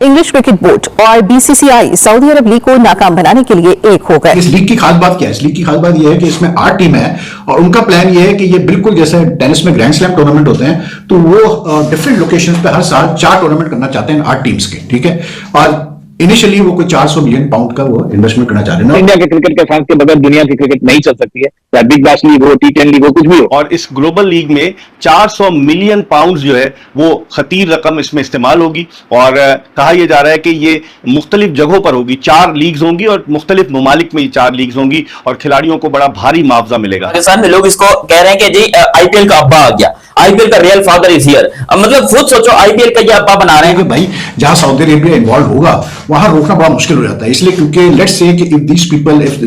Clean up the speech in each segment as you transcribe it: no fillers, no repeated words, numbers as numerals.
English cricket board और BCCI Saudi अरब league को नाकाम बनाने के लिए एक हो गए। इस लीग की खास बात क्या है? इस लीग की खास बात यह है कि इसमें 8 टीम है और उनका प्लान यह है कि ये बिल्कुल जैसे टेनिस में ग्रैंड स्लैम टूर्नामेंट होते हैं, तो वो डिफरेंट लोकेशंस पे हर साल 4 टूर्नामेंट करना चाहते हैं 8 टीम्स के, ठीक है। और इनिशियली वो कोई 400 मिलियन पाउंड का वो इन्वेस्टमेंट करना चाह रहे हैं। इंडिया के क्रिकेट के फैंस के बगैर दुनिया की क्रिकेट नहीं चल सकती है, चाहे बिग बैश लीग हो, T10 लीग हो, कुछ भी हो। और इस ग्लोबल लीग में 400 मिलियन पाउंड जो है वो खतीर रकम इसमें इस्तेमाल होगी और कहा यह जा रहा है कि ये मुख्तलिफ जगहों पर होगी। 4 लीग्स होंगी और मुख्तलिफ ममालिक में ये 4 लीग्स होंगी और खिलाड़ियों को बड़ा भारी मुआवजा मिलेगा। पाकिस्तान में लोग इसको कह रहे हैं कि जी आईपीएल का अब्बा आ गया, आईपीएल का रियल फादर इज हियर। मतलब खुद सोचो, आईपीएल का ये अब्बा बना रहे हैं। कि भाई जहां सऊदी अरेबिया इन्वॉल्व होगा वहां रोकना बड़ा मुश्किल हो जाता है, इसलिए क्योंकि लेट्स से कि if this people if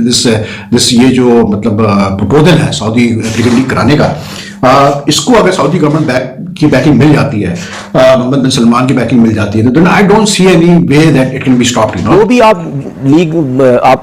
this ये जो मतलब प्रपोजल है सऊदी क्रिकेट लीग कराने का, इसको अगर सऊदी गवर्नमेंट की बैकिंग मिल जाती है, मोहम्मद बिन सलमान की बैकिंग मिल जाती है, तो आई don't see any way that it can be stopped. जो भी आप लीग आप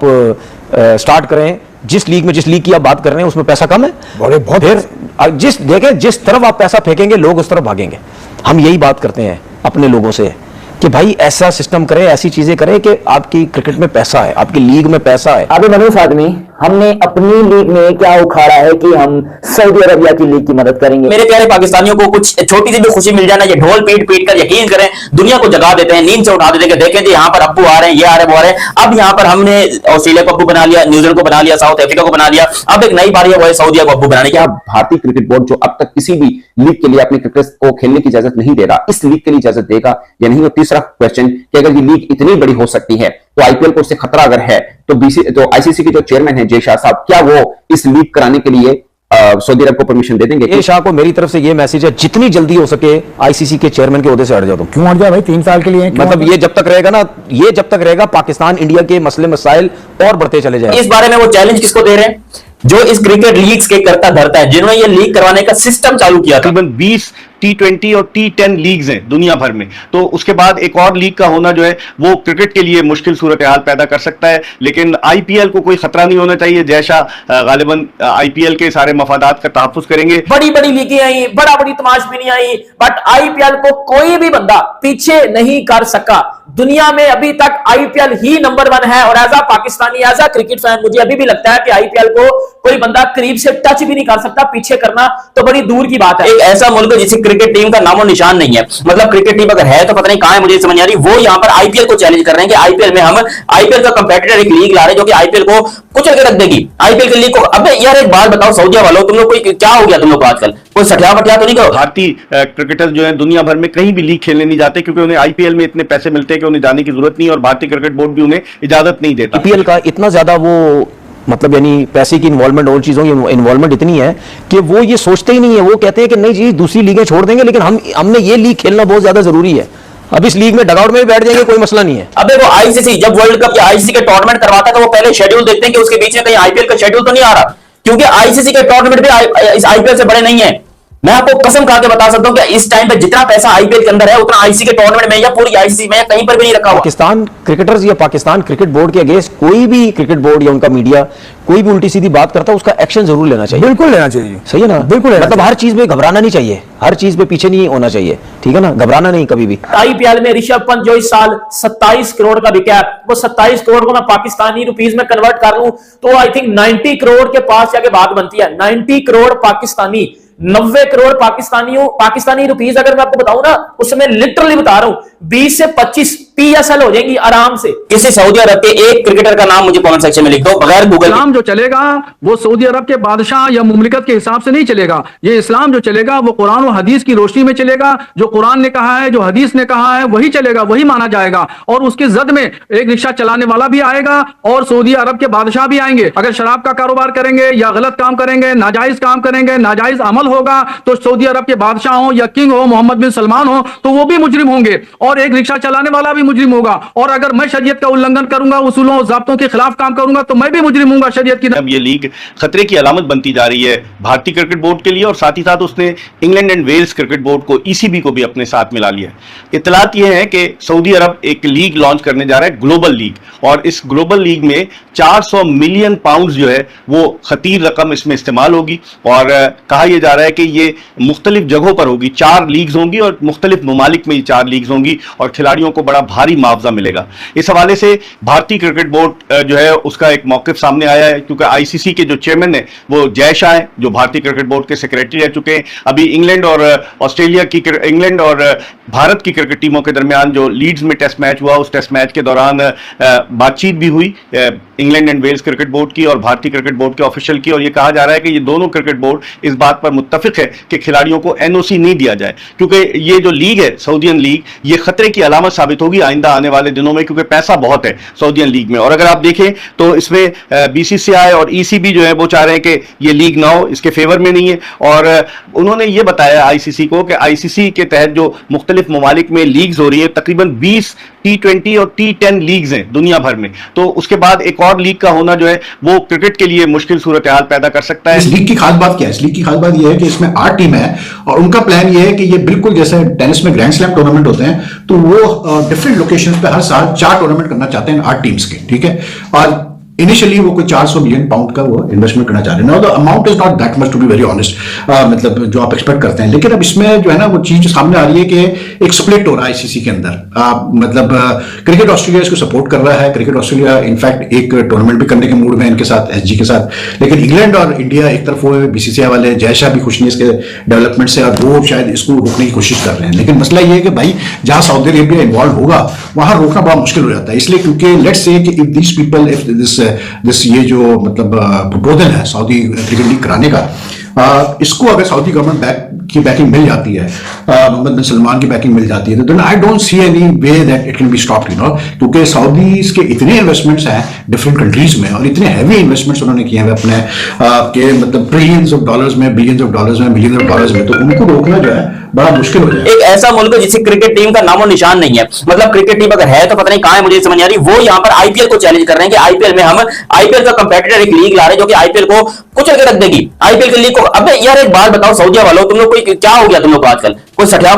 स्टार्ट करें, जिस लीग की आप बात कर रहे हैं उसमें पैसा कम है, बहुत फिर जिस तरफ आप पैसा फेंकेंगे लोग उस तरफ भागेंगे। हम यही बात करते हैं अपने लोगों से कि भाई ऐसा सिस्टम करें, ऐसी चीजें करें कि आपकी क्रिकेट में पैसा है, आपकी लीग में पैसा है। अभी मनूस आदमी हमने अपनी लीग में क्या उखाड़ा है कि हम सऊदी अरबिया की लीग की मदद करेंगे। मेरे प्यारे पाकिस्तानियों को कुछ छोटी सी भी खुशी मिल जाना, ये ढोल पीट पीट कर यकीन करें दुनिया को जगा देते हैं, नींद से उठा देते हैं। देखें जी यहाँ पर अब्बू आ रहे हैं, ये आ रहे हैं, वो आ रहे हैं। अब यहाँ पर हमने ऑस्ट्रेलिया को अब्बू बना लिया, न्यूजीलैंड को बना लिया, साउथ अफ्रीका को बना लिया, अब एक नई बारी है वो है सऊदीया को अब्बू बनाने की। क्या भारतीय क्रिकेट बोर्ड जो अब तक किसी भी लीग के लिए अपने क्रिकेट को खेलने की इजाजत नहीं दे रहा, इस लीग के लिए इजाजत देगा या नहीं? और तीसरा क्वेश्चन कि अगर ये लीग इतनी बड़ी हो सकती है तो आईपीएल को उससे खतरा अगर है तो आईसीसी के जो चेयरमैन है जय शाह साहब, क्या वो इस लीग कराने के लिए सऊदी अरब को परमिशन दे देंगे? जय शाह को मेरी तरफ से ये मैसेज है, जितनी जल्दी हो सके आईसीसी के चेयरमैन के ओहदे से हट जाओ। तो क्यों हट जाए भाई? 3 साल के लिए मतलब ये जब तक रहेगा ना, ये जब तक रहेगा पाकिस्तान इंडिया के मसले मसाइल और बढ़ते चले जाए। इस बारे में वो चैलेंज किसको दे रहे हैं? जो इस क्रिकेट लीग्स के करता धरता है, जिन्होंने ये लीग करवाने का सिस्टम चालू किया था। तकरीबन 20 T20 और T10 लीग्स हैं दुनिया भर में, तो उसके बाद एक और लीग का होना जो है वो क्रिकेट के लिए मुश्किल सूरत हाल पैदा कर सकता है। लेकिन आईपीएल को कोई खतरा नहीं होना चाहिए। जैसा गालिबन आईपीएल के सारे मफादात का तहफ्फुज करेंगे। बड़ी बड़ी लीगें आई, बड़ा बड़ी तमाशबीनी आई, बट आईपीएल को कोई भी बंदा पीछे नहीं कर सका। दुनिया में अभी तक आईपीएल ही नंबर 1 है और as a Pakistani, as a cricket fan मुझे अभी भी लगता है कि आईपीएल को कोई बंदा करीब से टच भी नहीं कर सकता। पीछे करना तो बड़ी दूर की बात है। एक ऐसा मुल्क है जिसकी क्रिकेट टीम का नामो निशान नहीं है, मतलब क्रिकेट टीम अगर है तो पता नहीं कहां है, मुझे समझ नहीं आ रही। वो यहां पर आईपीएल को चैलेंज कर रहे हैं कि आईपीएल में हम आईपीएल का कंपेटिटर एक लीग ला रहे हैं जो कि आईपीएल को कुचल के रख देगी। आईपीएल की लीग को, अबे यार एक बात बताओ सऊदीया वालों, तुम लोग कोई क्या हो गया तुम लोग को आजकल? कोई सठिया बटिया तो नहीं करो? भारतीय क्रिकेटर्स जो है दुनिया भर में कहीं भी लीग खेलने नहीं जाते क्योंकि उन्हें आईपीएल में इतने पैसे मिलते हैं कि उन्हें जाने की जरूरत नहीं और भारतीय क्रिकेट बोर्ड भी उन्हें इजाजत नहीं देता। आईपीएल का इतना ज्यादा वो मतलब यानी पैसे की इन्वॉल्वमेंट और चीजों की इन्वॉल्वमेंट इतनी है कि वो ये सोचते ही नहीं है। वो कहते हैं कि नहीं जी दूसरी लीगें छोड़ देंगे, लेकिन हमने ये लीग खेलना बहुत ज्यादा जरूरी है। अब इस लीग में डगआउट में भी बैठ जाएंगे, कोई मसला नहीं है। अबे वो आईसीसी जब वर्ल्ड कप या आईसीसी के टूर्नामेंट करवाता है तो वो पहले शेड्यूल देखते हैं कि उसके बीच में कहीं आईपीएल का शेड्यूल तो नहीं आ रहा, क्योंकि आईसीसी के टूर्नामेंट भी इस आईपीएल से बड़े नहीं है। मैं आपको कसम खा के बता सकता हूं कि इस टाइम पे जितना पैसा आईपीएल के अंदर है उतना आईसीसी के टूर्नामेंट में या पूरी आईसीसी में या कहीं पर भी नहीं रखा हुआ। पाकिस्तान क्रिकेटर्स या पाकिस्तान क्रिकेट बोर्ड के अगेंस्ट कोई भी क्रिकेट बोर्ड या उनका मीडिया कोई भी उल्टी सीधी बात करता है उसका एक्शन जरूर लेना चाहिए। बिल्कुल लेना चाहिए। सही है ना? बिल्कुल। मतलब हर चीज में घबराना नहीं चाहिए, हर चीज पे पीछे नहीं होना चाहिए, ठीक है ना? घबराना नहीं कभी भी। आईपीएल में ऋषभ पंत जो इस साल 27 करोड़ का बिका है, वो 27 करोड़ को मैं पाकिस्तानी रुपीस में कन्वर्ट कर लूं तो आई थिंक 90 करोड़ के पास जाके बात बनती है। 90 करोड़ पाकिस्तानी, 90 करोड़ पाकिस्तानी रुपीस अगर मैं आपको बताऊं ना, उसमें लिटरली बता रहा हूं 20 से 25 पीएसएल हो जाएंगी आराम से। किसी सऊदी अरब के एक क्रिकेटर का नाम मुझे कमेंट सेक्शन में लिख दो बगैर गूगल। इस्लाम जो चलेगा वो सऊदी अरब के बादशाह या मुमलिकत के हिसाब से नहीं चलेगा। ये इस्लाम जो चलेगा वो कुरान और हदीस की रोशनी में चलेगा। जो कुरान ने कहा है, जो हदीस ने कहा है वही चलेगा, वही माना जाएगा। और उसके जद में एक रिक्शा चलाने वाला भी आएगा और सऊदी अरब के बादशाह भी आएंगे। अगर शराब का कारोबार करेंगे या गलत काम करेंगे, नाजायज काम करेंगे, नाजायज अमल होगा तो सऊदी अरब के बादशाह हो या किंग हो, मोहम्मद बिन सलमान हो, तो वो भी मुजरिम होंगे और एक रिक्शा चलाने वाला भी मुजरिम होगा। और अगर मैं शरीयत का उल्लंघन करूंगा, उसूलों और ज़ाब्तों के खिलाफ काम करूंगा तो मैं भी मुजरिम हूंगा शरीयत की। अब ये लीग खतरे की अलामत बनती जा रही है भारतीय क्रिकेट बोर्ड के लिए और साथ ही साथ उसने England and Wales cricket board को, ईसीबी को भी अपने साथ मिला लिया है। इत्तलात ये है कि सऊदी अरब एक लीग लॉन्च करने जा रहा है, ग्लोबल लीग, और इस ग्लोबल लीग में 400 मिलियन पाउंड जो है वो खतीर रकम इसमें इस्तेमाल होगी और कहा यह जा रहा है कि ये मुख्तलिफ जगहों पर होगी, 4 लीग्स होंगी और मुख्तलिफ ममालिक में ये 4 लीग्स होंगी और खिलाड़ियों को बड़ा भारी मुआवजा मिलेगा। इस हवाले से भारतीय क्रिकेट बोर्ड जो है उसका एक मौक़िफ़ सामने आया है, क्योंकि आईसीसी के जो चेयरमैन है वो जय शाह है, जो भारतीय क्रिकेट बोर्ड के सेक्रेटरी रह चुके हैं। अभी इंग्लैंड और इंग्लैंड और भारत की क्रिकेट टीमों के दरमियान जो लीड्स में टेस्ट मैच हुआ, उस टेस्ट मैच के दौरान बातचीत भी हुई England and Wales cricket board की और भारतीय क्रिकेट बोर्ड के ऑफिशियल की, और ये कहा जा रहा है कि ये दोनों क्रिकेट बोर्ड इस बात पर मुत्तफिक है कि खिलाड़ियों को एनओसी नहीं दिया जाए, क्योंकि ये जो लीग है सऊदीयन लीग, ये खतरे की अलामत साबित होगी आइंदा आने वाले दिनों में, क्योंकि पैसा बहुत है सऊदीयन लीग में। और अगर आप देखें तो इसमें बीसीसीआई और ईसीबी जो है वो चाह रहे हैं कि ये लीग ना हो, इसके फेवर में नहीं है। और उन्होंने ये बताया आईसीसी को कि आईसीसी के तहत जो मुख्तलिफ ममालिक में लीग्स हो रही है, तकरीबन 20 T20 और T10 लीग्स हैं दुनिया भर में, तो उसके बाद एक और लीग का होना जो है वो क्रिकेट के लिए मुश्किल सूरत हाल पैदा कर सकता है। इस लीग की खास बात क्या है? इस लीग की खास बात यह है कि इसमें 8 टीम है और उनका प्लान यह है कि ये बिल्कुल जैसे टेनिस में ग्रैंड स्लैम टूर्नामेंट होते हैं, तो वो डिफरेंट लोकेशंस पे हर साल 4 टूर्नामेंट करना चाहते हैं 8 टीम्स के, ठीक है। और इनिशियली वो कोई 400 मिलियन पाउंड का वो इन्वेस्टमेंट करना चाह रहे हैं। Amount is not that much to be very honest, मतलब जो आप एक्सपेक्ट करते हैं, लेकिन अब इसमें जो है ना वो चीज सामने आ रही है कि एक स्प्लिट हो रहा है आईसीसी के अंदर। मतलब क्रिकेट ऑस्ट्रेलिया इसको सपोर्ट कर रहा है, क्रिकेट ऑस्ट्रेलिया इनफैक्ट एक टूर्नामेंट भी करने के मूड में इनके साथ, एसजी के साथ, लेकिन इंग्लैंड और इंडिया एक तरफ वो बीसीसीआई वाले जय शाह भी खुश नहीं इसके डेवलपमेंट से, और वो शायद इसको रोकने की कोशिश कर रहे हैं। लेकिन मसला ये है कि भाई जहां सऊदी अरेबिया इन्वॉल्व होगा वहां रोकना बड़ा मुश्किल हो जाता है, इसलिए क्योंकि लेट्स से कि if these people, if this ये जो मतलब प्रपोजल है सऊदी क्रिकेट लीग कराने का, इसको अगर सऊदी गवर्नमेंट की बैकिंग मिल जाती है, मोहम्मद बिन सलमान की बैकिंग मिल जाती है, तो then I don't see any way that it can be stopped, you know, क्योंकि सऊदीज के इतने इन्वेस्टमेंट्स हैं डिफरेंट कंट्रीज में और इतने हैवी इन्वेस्टमेंट्स उन्होंने किए हैं अपने के मतलब ट्रिलियंस ऑफ डॉलर्स में, बिलियंस ऑफ डॉलर्स में, मिलियंस ऑफ डॉलर्स में, तो उनको रोकना जो है बड़ा मुश्किल हो जाए। एक ऐसा मुल्क है जिसकी क्रिकेट टीम का नामो निशान नहीं है, मतलब क्रिकेट टीम अगर है तो पता नहीं कहां है, मुझे समझ नहीं आ रही। वो यहां पर आईपीएल को चैलेंज कर रहे हैं कि आईपीएल में हम आईपीएल का कंपेटिटर एक लीग ला रहे हैं जो कि आईपीएल को कुचल के रख देगी, आईपीएल की लीग को। अब यार एक बात बताओ सऊदिया वालों, तुम लोग कोई क्या हो गया तुम लोग को आजकल, कोई सठिया